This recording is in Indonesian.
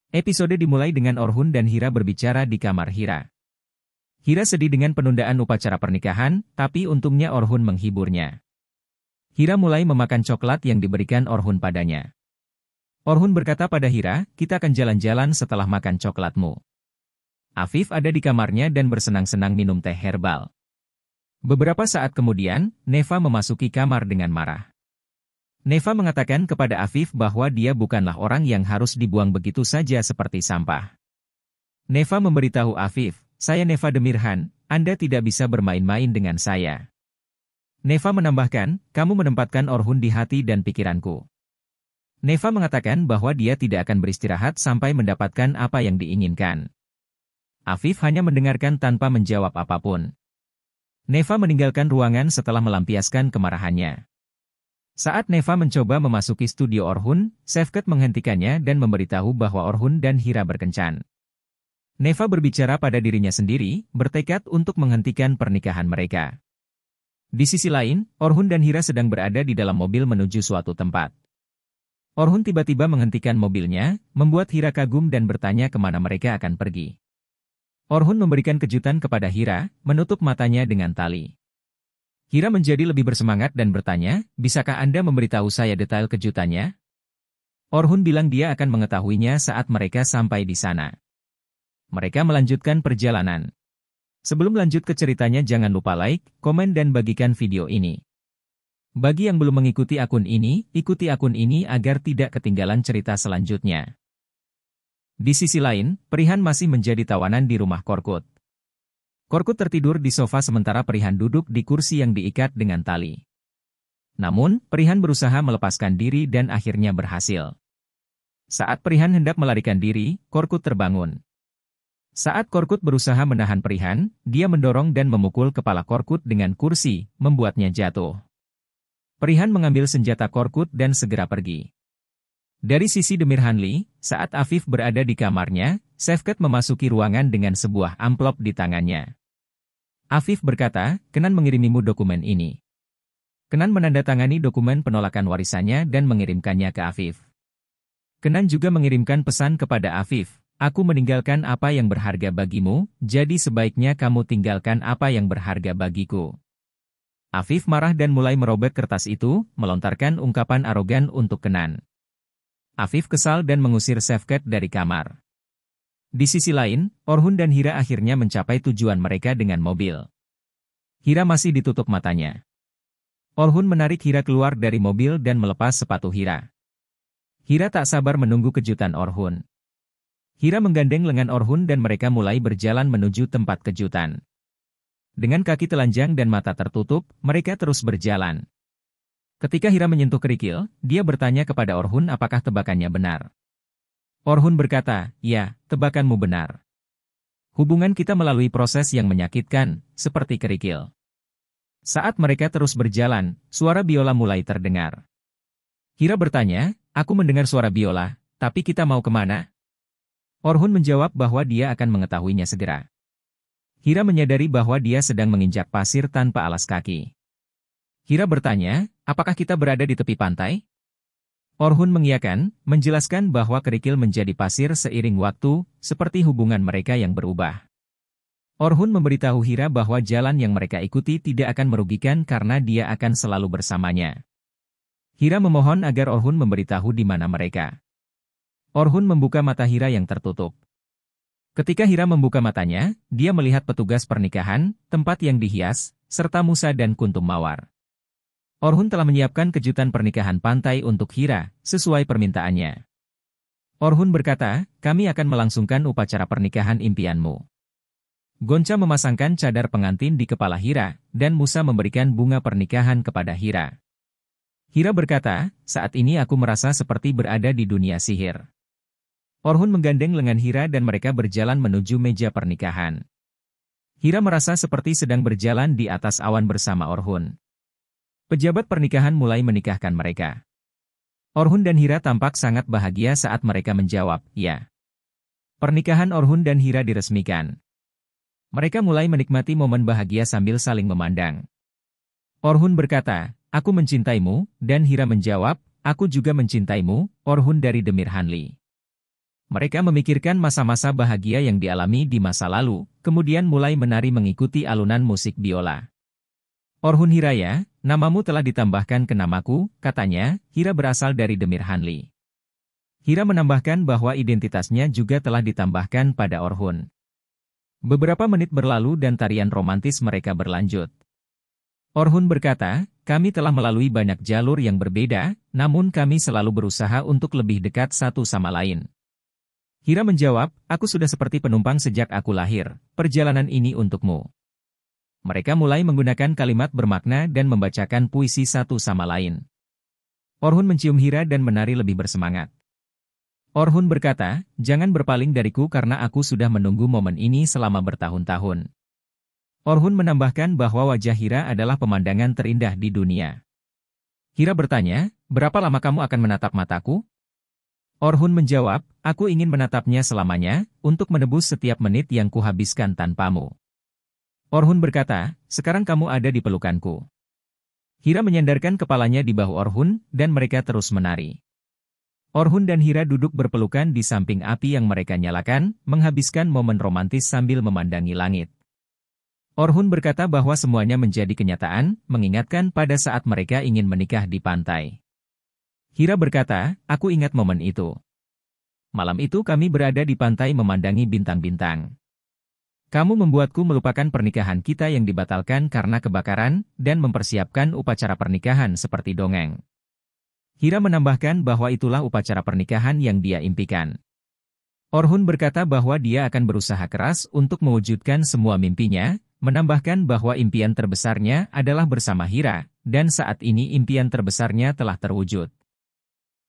Episode dimulai dengan Orhun dan Hira berbicara di kamar Hira. Hira sedih dengan penundaan upacara pernikahan, tapi untungnya Orhun menghiburnya. Hira mulai memakan coklat yang diberikan Orhun padanya. Orhun berkata pada Hira, "Kita akan jalan-jalan setelah makan coklatmu." Afif ada di kamarnya dan bersenang-senang minum teh herbal. Beberapa saat kemudian, Neva memasuki kamar dengan marah. Neva mengatakan kepada Afif bahwa dia bukanlah orang yang harus dibuang begitu saja seperti sampah. Neva memberitahu Afif, "Saya Neva Demirhan, Anda tidak bisa bermain-main dengan saya." Neva menambahkan, "Kamu menempatkan Orhun di hati dan pikiranku." Neva mengatakan bahwa dia tidak akan beristirahat sampai mendapatkan apa yang diinginkan. Afif hanya mendengarkan tanpa menjawab apapun. Neva meninggalkan ruangan setelah melampiaskan kemarahannya. Saat Neva mencoba memasuki studio Orhun, Şevket menghentikannya dan memberitahu bahwa Orhun dan Hira berkencan. Neva berbicara pada dirinya sendiri, bertekad untuk menghentikan pernikahan mereka. Di sisi lain, Orhun dan Hira sedang berada di dalam mobil menuju suatu tempat. Orhun tiba-tiba menghentikan mobilnya, membuat Hira kagum dan bertanya kemana mereka akan pergi. Orhun memberikan kejutan kepada Hira, menutup matanya dengan tali. Hira menjadi lebih bersemangat dan bertanya, "Bisakah Anda memberitahu saya detail kejutannya?" Orhun bilang dia akan mengetahuinya saat mereka sampai di sana. Mereka melanjutkan perjalanan. Sebelum lanjut ke ceritanya jangan lupa like, komen dan bagikan video ini. Bagi yang belum mengikuti akun ini, ikuti akun ini agar tidak ketinggalan cerita selanjutnya. Di sisi lain, Perihan masih menjadi tawanan di rumah Korkut. Korkut tertidur di sofa sementara Perihan duduk di kursi yang diikat dengan tali. Namun, Perihan berusaha melepaskan diri dan akhirnya berhasil. Saat Perihan hendak melarikan diri, Korkut terbangun. Saat Korkut berusaha menahan Perihan, dia mendorong dan memukul kepala Korkut dengan kursi, membuatnya jatuh. Perihan mengambil senjata Korkut dan segera pergi. Dari sisi Demirhanli, saat Afif berada di kamarnya, Şevket memasuki ruangan dengan sebuah amplop di tangannya. Afif berkata, "Kenan mengirimimu dokumen ini." Kenan menandatangani dokumen penolakan warisannya dan mengirimkannya ke Afif. Kenan juga mengirimkan pesan kepada Afif, "Aku meninggalkan apa yang berharga bagimu, jadi sebaiknya kamu tinggalkan apa yang berharga bagiku." Afif marah dan mulai merobek kertas itu, melontarkan ungkapan arogan untuk Kenan. Afif kesal dan mengusir Şevket dari kamar. Di sisi lain, Orhun dan Hira akhirnya mencapai tujuan mereka dengan mobil. Hira masih ditutup matanya. Orhun menarik Hira keluar dari mobil dan melepas sepatu Hira. Hira tak sabar menunggu kejutan Orhun. Hira menggandeng lengan Orhun dan mereka mulai berjalan menuju tempat kejutan. Dengan kaki telanjang dan mata tertutup, mereka terus berjalan. Ketika Hira menyentuh kerikil, dia bertanya kepada Orhun apakah tebakannya benar. Orhun berkata, "Ya, tebakanmu benar. Hubungan kita melalui proses yang menyakitkan, seperti kerikil." Saat mereka terus berjalan, suara biola mulai terdengar. Hira bertanya, "Aku mendengar suara biola, tapi kita mau kemana?" Orhun menjawab bahwa dia akan mengetahuinya segera. Hira menyadari bahwa dia sedang menginjak pasir tanpa alas kaki. Hira bertanya, "Apakah kita berada di tepi pantai?" Orhun mengiyakan, menjelaskan bahwa kerikil menjadi pasir seiring waktu, seperti hubungan mereka yang berubah. Orhun memberitahu Hira bahwa jalan yang mereka ikuti tidak akan merugikan karena dia akan selalu bersamanya. Hira memohon agar Orhun memberitahu di mana mereka. Orhun membuka mata Hira yang tertutup. Ketika Hira membuka matanya, dia melihat petugas pernikahan, tempat yang dihias, serta Musa dan Kuntum Mawar. Orhun telah menyiapkan kejutan pernikahan pantai untuk Hira, sesuai permintaannya. Orhun berkata, "Kami akan melangsungkan upacara pernikahan impianmu." Gonca memasangkan cadar pengantin di kepala Hira, dan Musa memberikan bunga pernikahan kepada Hira. Hira berkata, "Saat ini aku merasa seperti berada di dunia sihir." Orhun menggandeng lengan Hira dan mereka berjalan menuju meja pernikahan. Hira merasa seperti sedang berjalan di atas awan bersama Orhun. Pejabat pernikahan mulai menikahkan mereka. Orhun dan Hira tampak sangat bahagia saat mereka menjawab, "Ya." Pernikahan Orhun dan Hira diresmikan. Mereka mulai menikmati momen bahagia sambil saling memandang. Orhun berkata, "Aku mencintaimu," dan Hira menjawab, "Aku juga mencintaimu," Orhun dari Demirhanli. Mereka memikirkan masa-masa bahagia yang dialami di masa lalu, kemudian mulai menari mengikuti alunan musik biola. Orhun Hiraya, namamu telah ditambahkan ke namaku, katanya. Hira berasal dari Demir Hanli. Hira menambahkan bahwa identitasnya juga telah ditambahkan pada Orhun. Beberapa menit berlalu dan tarian romantis mereka berlanjut. Orhun berkata, kami telah melalui banyak jalur yang berbeda, namun kami selalu berusaha untuk lebih dekat satu sama lain. Hira menjawab, aku sudah seperti penumpang sejak aku lahir, perjalanan ini untukmu. Mereka mulai menggunakan kalimat bermakna dan membacakan puisi satu sama lain. Orhun mencium Hira dan menari lebih bersemangat. Orhun berkata, jangan berpaling dariku karena aku sudah menunggu momen ini selama bertahun-tahun. Orhun menambahkan bahwa wajah Hira adalah pemandangan terindah di dunia. Hira bertanya, berapa lama kamu akan menatap mataku? Orhun menjawab, aku ingin menatapnya selamanya, untuk menebus setiap menit yang kuhabiskan tanpamu. Orhun berkata, sekarang kamu ada di pelukanku. Hira menyandarkan kepalanya di bahu Orhun, dan mereka terus menari. Orhun dan Hira duduk berpelukan di samping api yang mereka nyalakan, menghabiskan momen romantis sambil memandangi langit. Orhun berkata bahwa semuanya menjadi kenyataan, mengingatkan pada saat mereka ingin menikah di pantai. Hira berkata, aku ingat momen itu. Malam itu kami berada di pantai memandangi bintang-bintang. Kamu membuatku melupakan pernikahan kita yang dibatalkan karena kebakaran, dan mempersiapkan upacara pernikahan seperti dongeng. Hira menambahkan bahwa itulah upacara pernikahan yang dia impikan. Orhun berkata bahwa dia akan berusaha keras untuk mewujudkan semua mimpinya, menambahkan bahwa impian terbesarnya adalah bersama Hira, dan saat ini impian terbesarnya telah terwujud.